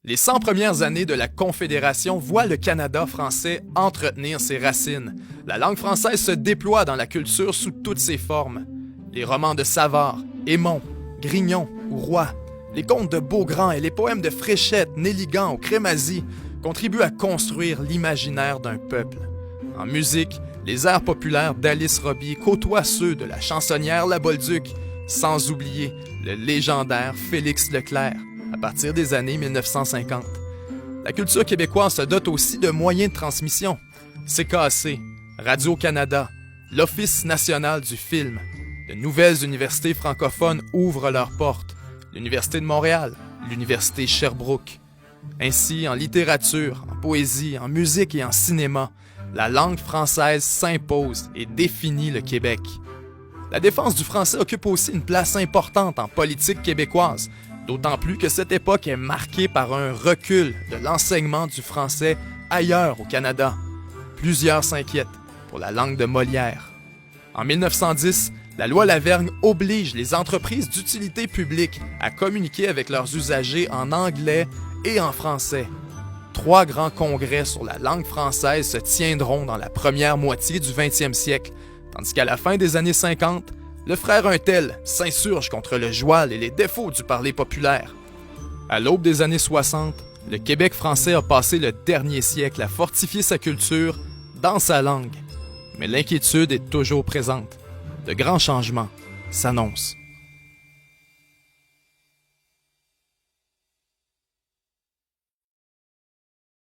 Les 100 premières années de la Confédération voient le Canada français entretenir ses racines. La langue française se déploie dans la culture sous toutes ses formes. Les romans de Savard, Émond, Grignon ou Roy, les contes de Beaugrand et les poèmes de Fréchette, Néligan ou Crémazie contribuent à construire l'imaginaire d'un peuple. En musique, les airs populaires d'Alice Robier côtoient ceux de la chansonnière La Bolduc, sans oublier le légendaire Félix Leclerc, à partir des années 1950. La culture québécoise se dote aussi de moyens de transmission. CKAC, Radio-Canada, l'Office national du film. De nouvelles universités francophones ouvrent leurs portes. L'Université de Montréal, l'Université Sherbrooke. Ainsi, en littérature, en poésie, en musique et en cinéma, la langue française s'impose et définit le Québec. La défense du français occupe aussi une place importante en politique québécoise, d'autant plus que cette époque est marquée par un recul de l'enseignement du français ailleurs au Canada. Plusieurs s'inquiètent pour la langue de Molière. En 1910, la loi Lavergne oblige les entreprises d'utilité publique à communiquer avec leurs usagers en anglais et en français. 3 grands congrès sur la langue française se tiendront dans la première moitié du 20e siècle, tandis qu'à la fin des années 50, le frère Untel s'insurge contre le joual et les défauts du parler populaire. À l'aube des années 60, le Québec français a passé le dernier siècle à fortifier sa culture dans sa langue. Mais l'inquiétude est toujours présente. De grands changements s'annoncent.